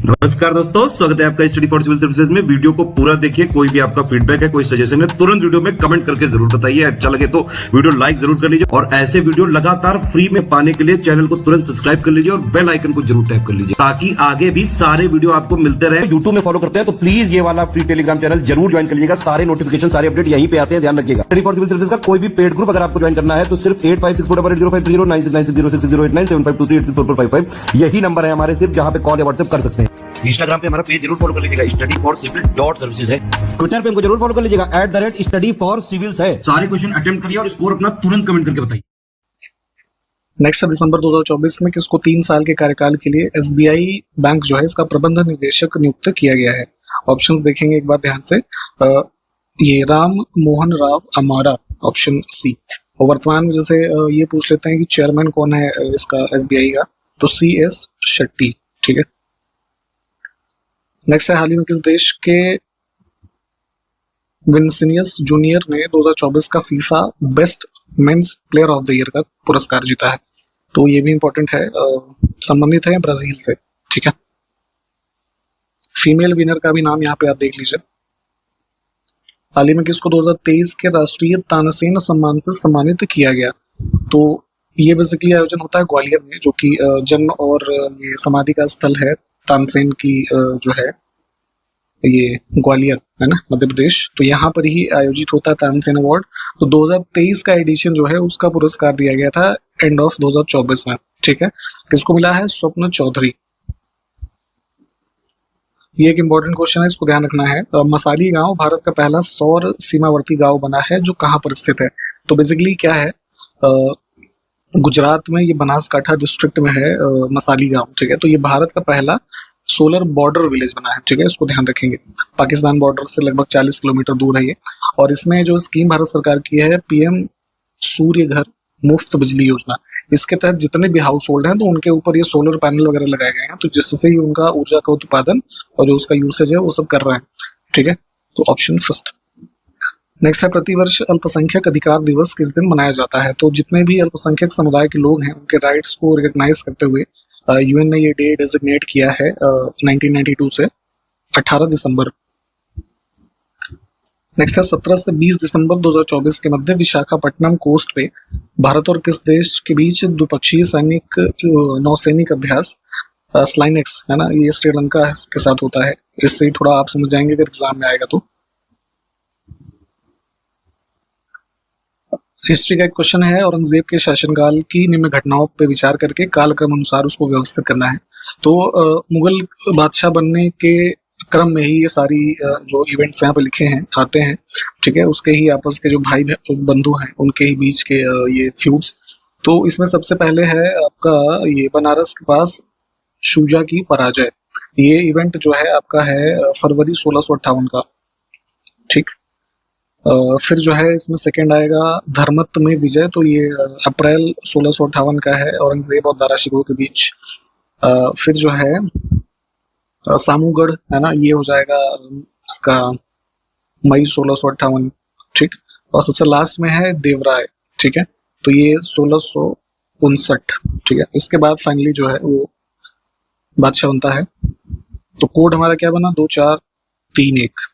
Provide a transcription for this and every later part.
नमस्कार दोस्तों, स्वागत है आपका स्टडी फॉर सिविल सर्विसेज में। वीडियो को पूरा देखिए। कोई भी आपका फीडबैक है, कोई सजेशन है, तुरंत वीडियो में कमेंट करके जरूर बताइए। अच्छा लगे तो वीडियो लाइक जरूर कर लीजिए और ऐसे वीडियो लगातार फ्री में पाने के लिए चैनल को तुरंत सब्सक्राइब कर लीजिए और बेल आइकन को जरूर टैप कर लीजिए ताकि आगे भी सारे वीडियो आपको मिलते रहे। यूट्यूब में फॉलो करते हैं तो प्लीज ये वाला फ्री टेलीग्राम चैनल जरूर ज्वाइन कर लीजिएगा। सारे नोटिफिकेशन, सारे अपडेट यहीं पे आते हैं, ध्यान रखिएगा। स्टडी फॉर सिविल सर्विसेज का कोई भी पेड ग्रुप अगर आपको ज्वाइन करना है तो सिर्फ 856480560660897523864455 यही नंबर है हमारे, सिर्फ जहां पे कॉल या व्हाट्सएप कर सकते हैं। इंस्टाग्राम पे हमारा पेज जरूर फॉलो कर लीजिएगा, studyforcivil.services है। ट्विटर पे हमको जरूर फॉलो कर लीजिएगा, @studyforcivils है। सारे क्वेश्चन अटेम्प्ट करिए और स्कोर अपना तुरंत कमेंट करके बताइए। नेक्स्ट है दिसंबर 2024 में किसको 3 साल के कार्यकाल के लिए एसबीआई बैंक जो है इसका प्रबंध निदेशक नियुक्त किया गया है। ऑप्शंस देखेंगे एक बार ध्यान से। ये राम मोहन राव अमारा, ऑप्शन सी। और वर्तमान में जैसे ये पूछ लेते हैं कि चेयरमैन कौन है इसका एसबीआई का, तो CS शेट्टी। ठीक है। नेक्स्ट है हाल ही में किस देश के विनिसियस जूनियर ने 2024 का FIFA best men's player of the year का पुरस्कार जीता है। तो ये भी इंपॉर्टेंट है, संबंधित है ब्राजील से। ठीक है। फीमेल विनर का भी नाम यहाँ पे आप देख लीजिए। हाल ही में किसको 2023 के राष्ट्रीय तानसेन सम्मान से सम्मानित किया गया। तो ये बेसिकली आयोजन होता है ग्वालियर में, जो कि जन्म और ये समाधि का स्थल है तानसेन की, जो है ये ग्वालियर है ना, मध्य प्रदेश। तो यहाँ पर ही आयोजित होता है तानसेन अवार्ड। तो 2023 का एडिशन जो है उसका पुरस्कार दिया गया था एंड ऑफ 2024 में। ठीक है। किसको मिला है? स्वप्न चौधरी। ये एक इंपॉर्टेंट क्वेश्चन है, इसको ध्यान रखना है। मसाली गांव भारत का पहला सौर सीमावर्ती गांव बना है जो कहाँ पर स्थित है। तो बेसिकली क्या है, गुजरात में ये बनासकाठा डिस्ट्रिक्ट में है मसाली गांव। ठीक है। तो ये भारत का पहला सोलर बॉर्डर विलेज बना है। ठीक है। इसको ध्यान रखेंगे। पाकिस्तान बॉर्डर से लगभग 40 किलोमीटर दूर है ये। और इसमें जो स्कीम भारत सरकार की है PM सूर्य घर मुफ्त बिजली योजना, इसके तहत जितने भी हाउस होल्ड हैं तो उनके ऊपर ये सोलर पैनल वगैरह लगाए गए हैं, तो जिससे ही उनका ऊर्जा का उत्पादन और जो उसका यूसेज है वो सब कर रहे हैं। ठीक है। तो ऑप्शन फर्स्ट। नेक्स्ट है प्रतिवर्ष अल्पसंख्यक अधिकार दिवस किस दिन मनाया जाता है। तो जितने भी अल्पसंख्यक समुदाय के लोग हैं उनके राइट्स को रिकॉग्नाइज करते हुए UN ने ये डे डेजिग्नेट किया है 1992 से 18 दिसंबर। नेक्स्ट है 17 से 20 दिसंबर 2024 के मध्य विशाखापट्टनम कोस्ट पे भारत और किस देश के बीच द्विपक्षीय सैनिक नौसैनिक अभ्यास स्लाइनेक्स है ना, ये श्रीलंका के साथ होता है। इससे थोड़ा आप समझ जाएंगे अगर एग्जाम में आएगा तो। हिस्ट्री का एक क्वेश्चन है, औरंगजेब के शासनकाल की निम्न घटनाओं पर विचार करके कालक्रम अनुसार उसको व्यवस्थित करना है। तो मुगल बादशाह बनने के क्रम में ही ये सारी जो इवेंट्स यहाँ पे लिखे हैं आते हैं। ठीक है। उसके ही आपस के जो भाई बंधु हैं उनके ही बीच के ये फ्यूड्स। तो इसमें सबसे पहले है आपका ये बनारस के पास शुजा की पराजय। ये इवेंट जो है आपका है फरवरी 1658 का। ठीक। फिर जो है इसमें सेकंड आएगा धर्मत में विजय। तो ये अप्रैल 1658 का है, औरंगजेब और दारा शिकोह के बीच। फिर जो है सामूगढ़ है ना, ये हो जाएगा इसका मई 1658। ठीक। और सबसे लास्ट में है देवराय। ठीक है। तो ये 1659। ठीक है। इसके बाद फाइनली जो है वो बादशाह बनता है। तो कोड हमारा क्या बना? 2431।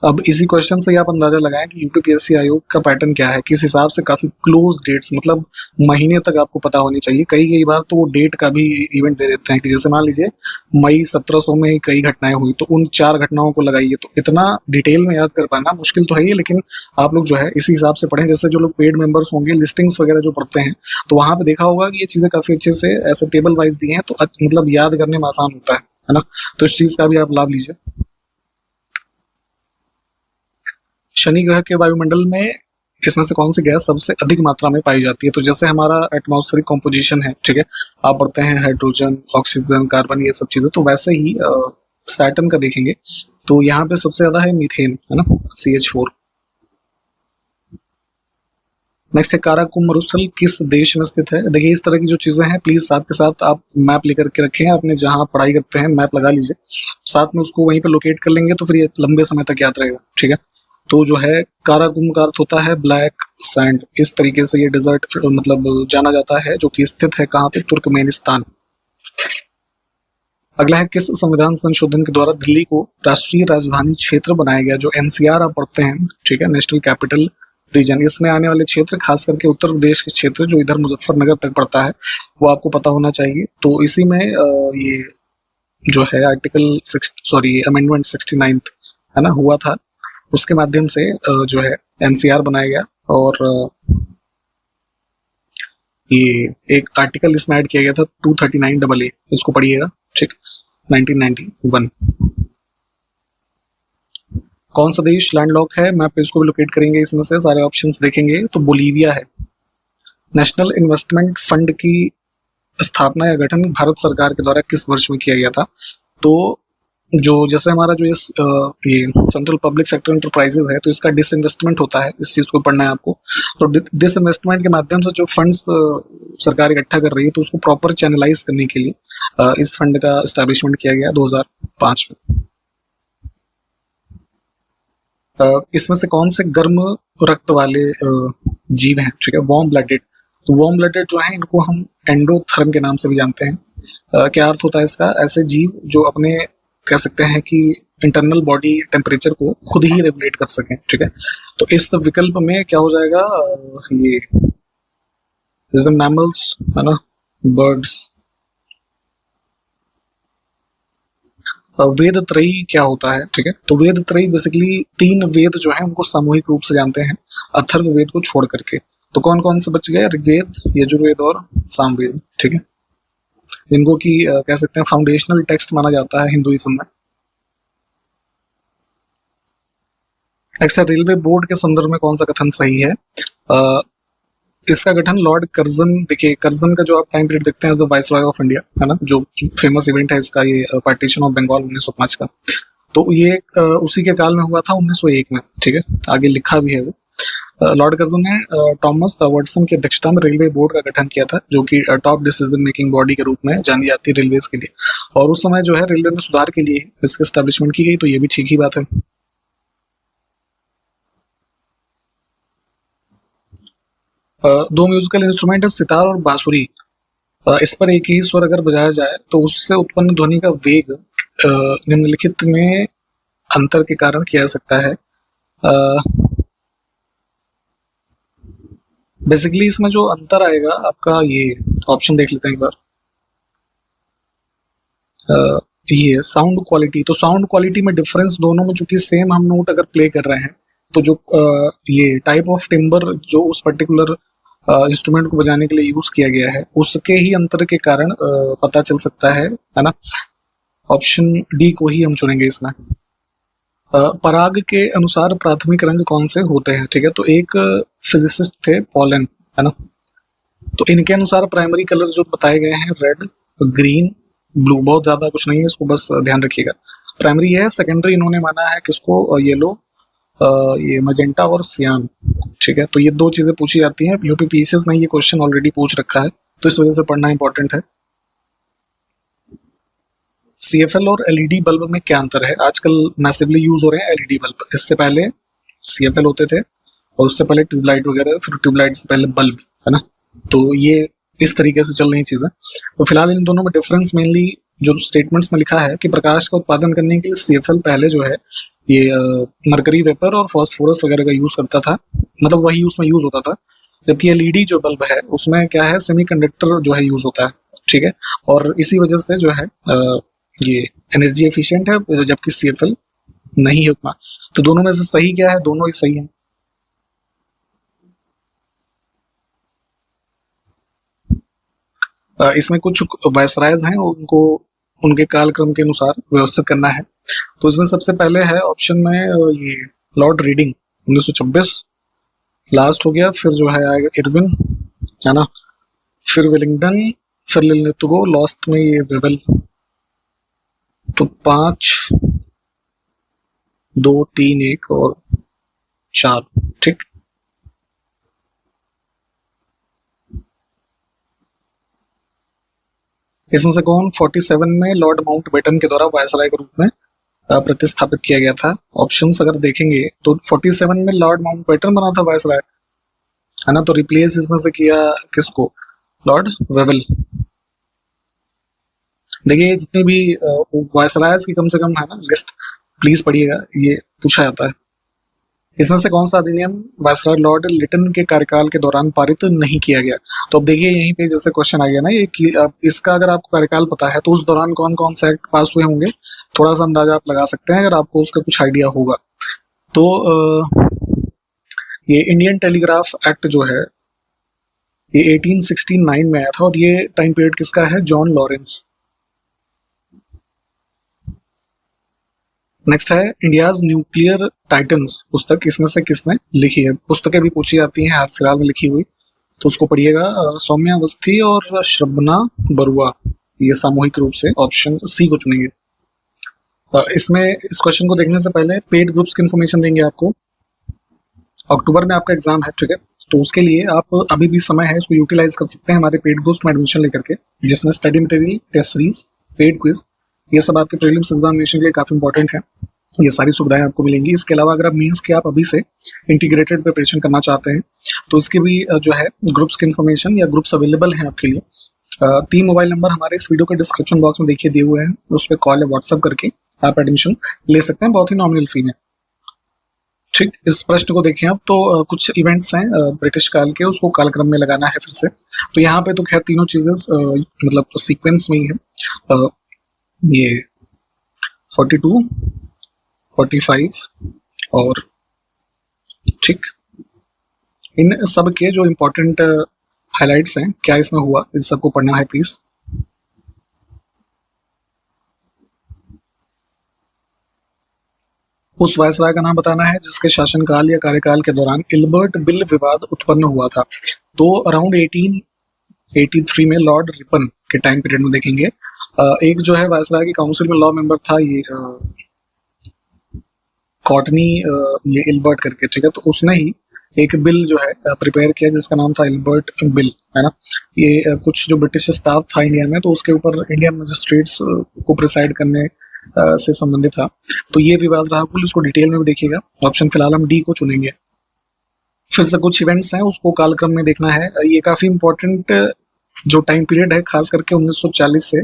अब इसी क्वेश्चन से आप अंदाजा लगाएं कि यूपीपीएससी आयोग का पैटर्न क्या है, किस हिसाब से काफी क्लोज डेट्स, मतलब महीने तक आपको पता होनी चाहिए। कई बार तो वो डेट का भी इवेंट दे देते हैं कि जैसे मान लीजिए मई 1700 में कई घटनाएं हुई तो उन 4 घटनाओं को लगाइए। तो इतना डिटेल में याद कर पाना मुश्किल तो है ही, लेकिन आप लोग जो है इसी हिसाब से पढ़ें। जैसे जो लोग पेड मेंबर्स होंगे, लिस्टिंग्स वगैरह जो पढ़ते हैं, तो वहां पे देखा होगा कि ये चीजें काफी अच्छे से ऐसे टेबल वाइज दी हैं, तो मतलब याद करने में आसान होता है ना। तो इस चीज का भी आप लाभ लीजिए। शनि ग्रह के वायुमंडल में इसमें से कौन सी गैस सबसे अधिक मात्रा में पाई जाती है। तो जैसे हमारा एटमॉस्फेरिक कॉम्पोजिशन है, ठीक है, आप पढ़ते हैं हाइड्रोजन, ऑक्सीजन, कार्बन, ये सब चीजें, तो वैसे ही सैटर्न का देखेंगे तो यहाँ पे सबसे ज्यादा है मीथेन, है ना, CH4। नेक्स्ट है काराकुम मरुस्थल किस देश में स्थित है। देखिए इस तरह की जो चीजें हैं प्लीज साथ के साथ आप मैप लेकर के रखें, अपने जहां पढ़ाई करते हैं मैप लगा लीजिए, साथ में उसको वहीं पे लोकेट कर लेंगे तो फिर ये लंबे समय तक याद रहेगा। ठीक है। तो जो है काराकुम का अर्थ होता है ब्लैक सैंड। इस तरीके से ये डेजर्ट मतलब जाना जाता है, जो कि स्थित है कहाँ पे? तुर्कमेनिस्तान। अगला है किस संविधान संशोधन के द्वारा दिल्ली को राष्ट्रीय राजधानी क्षेत्र बनाया गया, जो एनसीआर आप पढ़ते हैं, ठीक है, नेशनल कैपिटल रीजन। इसमें आने वाले क्षेत्र खास करके उत्तर प्रदेश के क्षेत्र जो इधर मुजफ्फरनगर तक पड़ता है वो आपको पता होना चाहिए। तो इसी में ये जो है अमेंडमेंट 69 है ना हुआ था, उसके माध्यम से जो है एनसीआर बनाया गया और ये एक आर्टिकल इसमें ऐड किया गया था 239AA, इसको पढ़िएगा, ठीक, 1991। कौन सा देश लैंडलॉक है, मैप पे इसको भी लोकेट करेंगे, इसमें से सारे ऑप्शंस देखेंगे तो बोलीविया है। नेशनल इन्वेस्टमेंट फंड की स्थापना या गठन भारत सरकार के द्वारा किस वर्ष में किया गया था? तो जो जैसे हमारा जो ये सेंट्रल पब्लिक सेक्टर एंटरप्राइजेज है, तो इसका डिसइन्वेस्टमेंट होता है, इस चीज को पढ़ना है आपको। तो डिसइन्वेस्टमेंट के माध्यम से जो फंड्स सरकार इकट्ठा कर रही है, तो उसको प्रॉपर चैनलाइज करने के लिए इस फंड का एस्टैब्लिशमेंट किया गया 2005 में। इसमें से कौन से गर्म रक्त वाले जीव हैं, ठीक है, वार्म ब्लडेड। तो वार्म ब्लडेड जो है इनको हम एंडोथर्म के नाम से भी जानते हैं। क्या अर्थ होता है इसका? ऐसे जीव जो अपने कह सकते हैं कि इंटरनल बॉडी टेम्परेचर को खुद ही रेगुलेट कर सकें, ठीक है। तो इस विकल्प में क्या हो जाएगा, ये जैसे मैमल्स है ना, बर्ड्स। वेद त्रयी क्या होता है, ठीक है, तो वेद त्रयी बेसिकली 3 वेद जो है उनको सामूहिक रूप से जानते हैं, अथर्ववेद को छोड़ करके। तो कौन कौन से बच गए? ऋग्वेद, यजुर्वेद और सामवेद, ठीक है, इनको की कह सकते हैं फाउंडेशनल टेक्स्ट माना जाता है हिंदुइज्म में। नेक्स्ट है रेलवे बोर्ड के संदर्भ में कौन सा कथन सही है? इसका गठन लॉर्ड कर्जन, देखिए कर्जन का जो आप टाइम पीरियड देखते हैं as the viceroy of India, है ना, जो फेमस इवेंट है इसका, ये पार्टीशन ऑफ बंगाल 1905 का, तो ये उसी के काल में हुआ था 1901 में, ठीक है, आगे लिखा भी है वो। लॉर्ड कर्जन ने थॉमस वाटसन की अध्यक्षता में रेलवे बोर्ड का गठन किया था, जो कि टॉप डिसीजन मेकिंग बॉडी के रूप में जानी जाती है रेलवेज के लिए, और उस समय जो है रेलवे में सुधार के लिए इसकी एस्टैब्लिशमेंट की गई, तो ये भी ठीक ही बात है। दो म्यूजिकल इंस्ट्रूमेंट है सितार और बांसुरी, इस पर एक ही स्वर अगर बजाया जाए तो उससे उत्पन्न ध्वनि का वेग निम्नलिखित में अंतर के कारण किया जा सकता है। बेसिकली इसमें जो अंतर आएगा आपका, ये ऑप्शन देख लेते हैं एक बार, ये साउंड क्वालिटी। तो साउंड क्वालिटी में डिफरेंस दोनों में चूंकि सेम हम नोट अगर प्ले कर रहे हैं, तो जो ये टाइप ऑफ टिम्बर जो उस पर्टिकुलर इंस्ट्रूमेंट को बजाने के लिए यूज किया गया है, उसके ही अंतर के कारण पता चल सकता है ना। ऑप्शन डी को ही हम चुनेंगे इसमें। पराग के अनुसार प्राथमिक रंग कौन से होते हैं, ठीक है, तो एक फिजिसिस्ट थे पॉलन, है ना, तो इनके अनुसार प्राइमरी कलर जो बताए गए हैं रेड, ग्रीन, ब्लू, बहुत ज्यादा कुछ नहीं है, इसको बस ध्यान रखिएगा। प्राइमरी है, सेकेंडरी इन्होंने माना है किसको, येलो, ये मजेंटा और सियान, ठीक है, तो ये 2 चीजें पूछी जाती हैं। यूपीपीसीएस ने ये क्वेश्चन ऑलरेडी पूछ रखा है, तो इस वजह से पढ़ना इंपॉर्टेंट है। सीएफएल और एलईडी बल्ब में क्या अंतर है? आजकल मैसिवली यूज हो रहे हैं एलईडी बल्ब, इससे पहले सीएफएल होते थे और उससे पहले ट्यूबलाइट वगैरह, फिर ट्यूबलाइट से पहले बल्ब, है ना, तो ये इस तरीके से चल रही चीजें। तो फिलहाल इन दोनों में डिफरेंस मेनली जो स्टेटमेंट्स में लिखा है कि प्रकाश का उत्पादन करने के लिए सीएफएल पहले जो है ये मरकरी वेपर और फास्फोरस वगैरह का यूज करता था, मतलब वही उसमें यूज होता था, जबकि एलईडी जो बल्ब है उसमें क्या है, सेमीकंडक्टर जो है यूज होता है, ठीक है, और इसी वजह से जो है ये एनर्जी एफिशिएंट है, जबकि सीएफएल नहीं है उतना। तो दोनों में से सही क्या है? दोनों ही सही है। इसमें कुछ वायसरायज हैं, उनको उनके कालक्रम के अनुसार व्यवस्थित करना है। तो इसमें सबसे पहले है ऑप्शन में ये लॉर्ड रीडिंग 1926 लास्ट हो गया, फिर जो है आएगा इरविन, है ना, फिर वेलिंगटन, फिर लिलितगो, लास्ट में ये वेवल। तो 5, 2, 3, 1 और 4, ठीक। इसमें से कौन 47 में लॉर्ड माउंटबेटन के द्वारा वायसराय के रूप में प्रतिस्थापित किया गया था? ऑप्शंस अगर देखेंगे तो 47 में लॉर्ड माउंटबेटन बना था वायसराय, है ना, तो रिप्लेस इसमें से किया किसको? Lord Wavell. देखिए जितने भी वायसरायज की कम से कम है ना लिस्ट प्लीज पढ़िएगा, ये पूछा जाता है। इसमें से कौन सा अधिनियम वायसराय लॉर्ड लिटन के कार्यकाल के दौरान पारित नहीं किया गया? तो अब देखिए यहीं पे जैसे क्वेश्चन आ गया ना ये कि अब इसका अगर आपको कार्यकाल पता है तो उस दौरान कौन कौन से एक्ट पास हुए होंगे, थोड़ा सा अंदाजा आप लगा सकते हैं अगर आपको उसका कुछ आइडिया होगा तो। ये इंडियन टेलीग्राफ एक्ट जो है ये 1869 में आया था और ये टाइम पीरियड किसका है? John Lawrence. नेक्स्ट है इंडियाज न्यूक्लियर टाइटन्स पुस्तक, इसमें से किसने लिखी है? पुस्तकें भी पूछी जाती हैं हाल फिलहाल में लिखी हुई, तो उसको पढ़िएगा। सौम्या अवस्थी और श्रवना बरुआ, ये सामूहिक रूप से ऑप्शन सी को चुनेंगे। इसमें इस क्वेश्चन को देखने से पहले पेड ग्रुप्स की इन्फॉर्मेशन देंगे आपको। अक्टूबर में आपका एग्जाम है, ठीक है, तो उसके लिए आप अभी भी समय है, इसको यूटिलाइज कर सकते हैं हमारे पेड ग्रुप्स में एडमिशन लेकर के, जिसमें study material, test series, paid quiz, ये सब आपके प्रीलिम्स एग्जामिनेशन के लिए काफी इंपॉर्टेंट है। ये सारी सुविधाएं आपको मिलेंगी। इसके अलावा अगर आप मेंस की आप अभी से इंटीग्रेटेड प्रिपरेशन करना चाहते हैं तो इसके भी जो है ग्रुप्स की इन्फॉर्मेशन या ग्रुप्स अवेलेबल हैं आपके लिए। 3 मोबाइल नंबर हमारे इस वीडियो के डिस्क्रिप्शन बॉक्स में देखिए दिए हुए हैं, उस पर कॉल या व्हाट्सअप करके आप एडमिशन ले सकते हैं बहुत ही नॉमिनल फी में। ठीक, इस प्रश्न को देखें आप तो कुछ इवेंट्स हैं ब्रिटिश काल के, उसको कालक्रम में लगाना है फिर से। तो यहाँ पे तो खैर तीनों चीजें मतलब सीक्वेंस में ही है। ये 42, 45 और ठीक, इन सब के जो इम्पोर्टेंट हाइलाइट्स हैं क्या इसमें हुआ, इस सबको पढ़ना है प्लीज। उस वायसराय का नाम बताना है जिसके शासनकाल या कार्यकाल के दौरान इल्बर्ट बिल विवाद उत्पन्न हुआ था। तो अराउंड 1883 में लॉर्ड रिपन के टाइम पीरियड में देखेंगे एक जो है वायसराय की काउंसिल में लॉ मेंबर था ये कॉटनी, ये इल्बर्ट करके, ठीक है, तो उसने ही एक बिल जो है प्रिपेयर किया जिसका नाम था इल्बर्ट बिल, है ना। ये कुछ जो ब्रिटिश स्टाफ था इंडिया में तो उसके ऊपर इंडियन मजिस्ट्रेट्स को प्रिसाइड करने से संबंधित था। तो ये विवाद रहा कुल, इसको डिटेल में भी देखिएगा। ऑप्शन फिलहाल हम डी को चुनेंगे। फिर से कुछ इवेंट्स हैं उसको कालक्रम में देखना है। ये काफी इंपॉर्टेंट जो टाइम पीरियड है खास करके 1940 से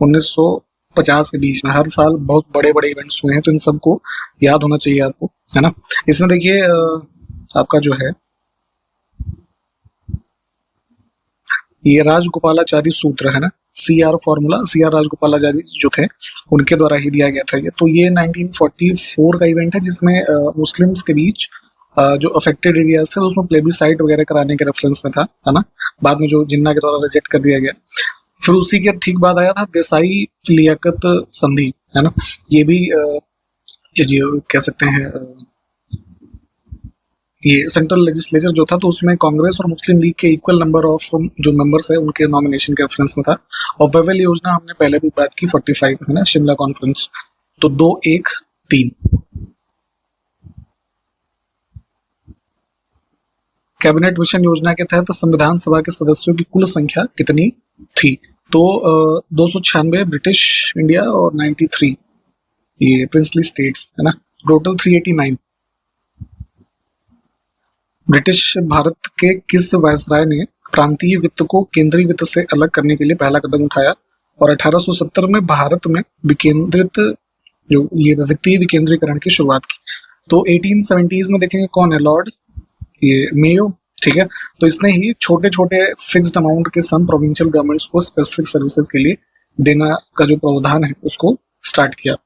1950 के बीच में हर साल बहुत बड़े बड़े इवेंट्स हुए हैं, तो इन सबको याद होना चाहिए आपको, है ना। इसमें देखिए आपका जो है ये राजगोपालाचारी सूत्र है ना, CR फॉर्मूला, CR राजगोपालाचारी जो थे उनके द्वारा ही दिया गया था ये। तो ये 1944 का इवेंट है जिसमें मुस्लिम्स के बीच जो अफेक्टेड एरियाज थे तो उसमें प्लेबिसाइट वगैरह कराने के रेफरेंस में था, है ना। बाद में जो जिन्ना के द्वारा रिजेक्ट कर दिया गया। फिर उसी के ठीक बाद आया था देसाई लियाकत संधि, है ना। ये भी ये कह सकते हैं ये सेंट्रल लेजिस्लेचर जो था तो उसमें कांग्रेस और मुस्लिम लीग के इक्वल नंबर ऑफ जो मेंबर्स है उनके नॉमिनेशन के रेफरेंस में था। और वेवेल योजना हमने पहले भी बात की 45 है ना, शिमला कॉन्फ्रेंस। तो 2, 1, 3। कैबिनेट मिशन योजना के तहत संविधान सभा के सदस्यों की कुल संख्या कितनी थी? तो 296 ब्रिटिश इंडिया और 93 ये प्रिंसली स्टेट्स, है ना। टोटल 389। ब्रिटिश भारत के किस वायसराय ने प्रांतीय वित्त को केंद्रीय वित्त से अलग करने के लिए पहला कदम उठाया और 1870 में भारत में विकेंद्रित जो ये वित्तीय विकेंद्रीकरण की शुरुआत की? तो 1870s में देखेंगे कौन है, लॉर्ड ये मेयो, ठीक है। तो इसने ही छोटे छोटे फिक्स्ड अमाउंट के सम प्रोविंशियल गवर्नमेंट्स को स्पेसिफिक सर्विसेज के लिए देना का जो प्रावधान है उसको स्टार्ट किया।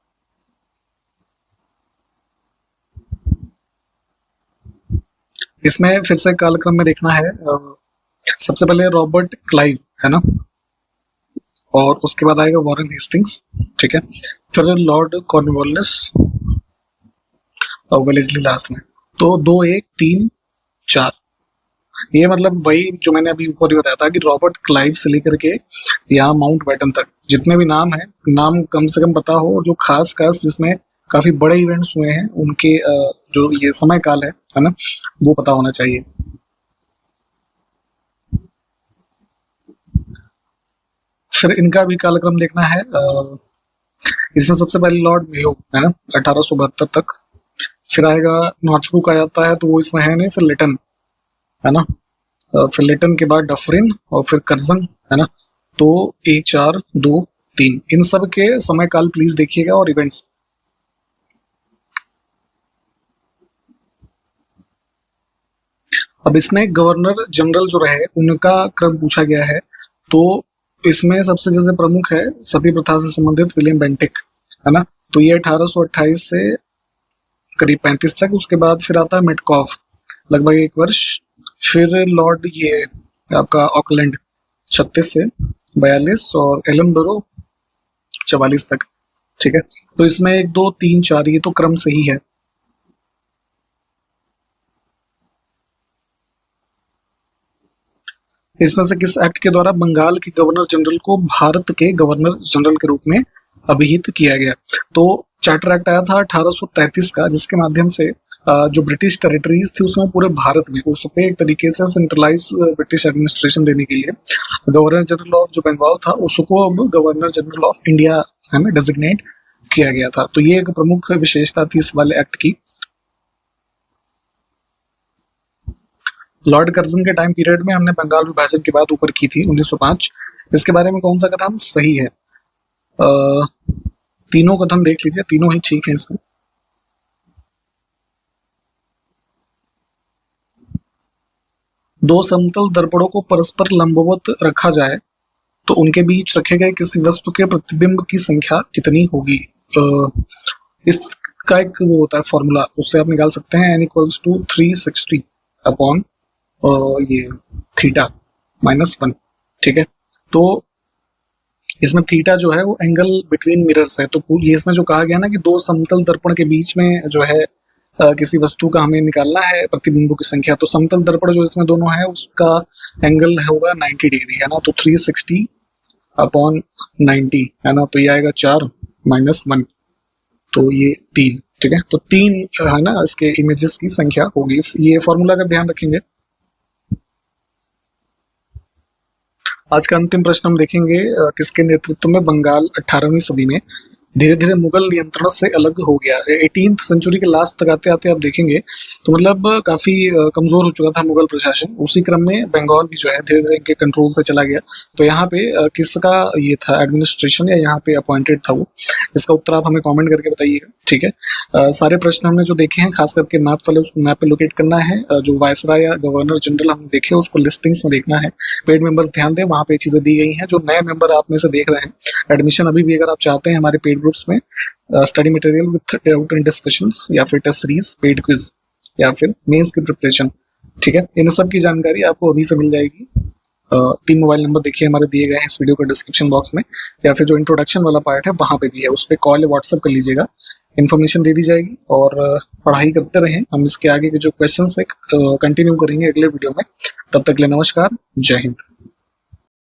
इसमें फिर से कालक्रम में देखना है। सबसे पहले रॉबर्ट क्लाइव, है ना, और उसके बाद आएगा वॉरेन हेस्टिंग्स, ठीक है। फिर लॉर्ड कॉर्नवालिस और वेलेस्ली लास्ट में। तो 2, 1, 3, 4 ये मतलब वही जो मैंने अभी ऊपर ही बताया था कि रॉबर्ट क्लाइव से लेकर के यहाँ माउंट बैटन तक जितने भी नाम है, नाम कम से कम पता हो, जो खास खास जिसमें काफी बड़े इवेंट्स हुए हैं उनके जो ये समय काल है ना, वो पता होना चाहिए। फिर इनका भी कालक्रम देखना है। इसमें सबसे पहले लॉर्ड मेयो, है ना, 1872 तक। फिर आएगा नॉर्थब्रुक आ जाता है तो वो इसमें है नहीं। फिर लिटन, है ना, फिर लिटन के बाद डफरिन और फिर कर्जन, है ना। तो 1, 4, 2, 3। इन सब के समय काल प्लीज देखिएगा और इवेंट्स। अब इसमें गवर्नर जनरल जो रहे उनका क्रम पूछा गया है। तो इसमें सबसे जैसे प्रमुख है सती प्रथा से संबंधित विलियम बेंटिक, है ना। तो ये 1828 से करीब 35 तक। उसके बाद फिर आता है मेटकॉफ, लगभग 1 वर्ष। फिर लॉर्ड ये आपका ऑकलैंड 36 से 42 और एलनबरो 44 तक, ठीक है। तो इसमें 1 2 3 4 ये तो क्रम सही है। इसमें से किस एक्ट के द्वारा बंगाल के गवर्नर जनरल को भारत के गवर्नर जनरल के रूप में अभिहित किया गया? तो चार्टर एक्ट आया था 1833 का, जिसके माध्यम से जो ब्रिटिश टेरिटरीज थी उसमें पूरे भारत में उस पे एक तरीके से सेंट्रलाइज ब्रिटिश एडमिनिस्ट्रेशन देने के लिए गवर्नर जनरल ऑफ जो बंगाल था उसको अब गवर्नर जनरल ऑफ इंडिया है ना डेजिग्नेट किया गया था। तो ये एक प्रमुख विशेषता थी इस वाले एक्ट की। लॉर्ड कर्जन के टाइम पीरियड में हमने बंगाल विभाजन की बात ऊपर की थी 1905। इसके बारे में कौन सा कथन सही है? तीनों कथन देख लीजिए, तीनों ही ठीक है इसमें। दो समतल दर्पणों को परस्पर लंबवत रखा जाए तो उनके बीच रखे गए किसी वस्तु के प्रतिबिंब की संख्या कितनी होगी? इसका एक वो होता है फॉर्मूला, उससे आप निकाल सकते हैं n = 360 अपॉन ये थीटा -1, ठीक है। तो इसमें थीटा जो है वो एंगल बिटवीन मिरर्स है। तो ये इसमें जो कहा गया ना कि दो समतल दर्पण के बीच में जो है किसी वस्तु का हमें निकालना है प्रतिबिंबों की संख्या। तो समतल दर्पण जो इसमें दोनों है उसका एंगल होगा 90 डिग्री, है ना। तो 360 अपॉन 90, है ना। तो ये आएगा 4 -1, तो ये 3, ठीक है। तो 3 है ना इसके इमेजेस की संख्या होगी। ये फॉर्मूला का ध्यान रखेंगे। आज का अंतिम प्रश्न हम देखेंगे किसके नेतृत्व में बंगाल 18वीं सदी में धीरे धीरे मुगल नियंत्रण से अलग हो गया। 18th सेंचुरी के लास्ट तक आते आते आप देखेंगे तो मतलब काफी कमजोर हो चुका था मुगल प्रशासन। उसी क्रम में बंगाल भी जो है धीरे धीरे इनके कंट्रोल से चला गया। तो यहाँ पे किसका ये था एडमिनिस्ट्रेशन या यहाँ पे अपॉइंटेड था वो? इसका उत्तर आप हमें कमेंट करके बताइएगा, ठीक है। सारे प्रश्न हमने जो देखे हैं खास करके मैप वाले, उसको मैप पे लोकेट करना है। जो वायसराय या गवर्नर जनरल हम देखे उसको लिस्टिंग्स में देखना है। पेड मेंबर्स ध्यान दें, वहाँ पे चीजें दी गई हैं। जो नए मेंबर आप में से देख रहे हैं, एडमिशन अभी भी अगर आप चाहते हैं हमारे पेड ग्रुप्स में study material with doubt and discussions या फिर टेस्ट सीरीज, पेड क्विज या फिर मेंस की प्रिपरेशन, ठीक है, इन सब की जानकारी आपको अभी से मिल जाएगी। 3 मोबाइल नंबर देखिए हमारे दिए गए हैं इस वीडियो के डिस्क्रिप्शन बॉक्स में, या फिर जो इंट्रोडक्शन वाला पार्ट है वहां पे भी है, उस पर कॉल या व्हाट्सएप कर लीजिएगा, इन्फॉर्मेशन दे दी जाएगी। और पढ़ाई करते रहें। हम इसके आगे के जो क्वेश्चन है कंटिन्यू करेंगे अगले वीडियो में। तब तक के लिए नमस्कार, जय हिंद।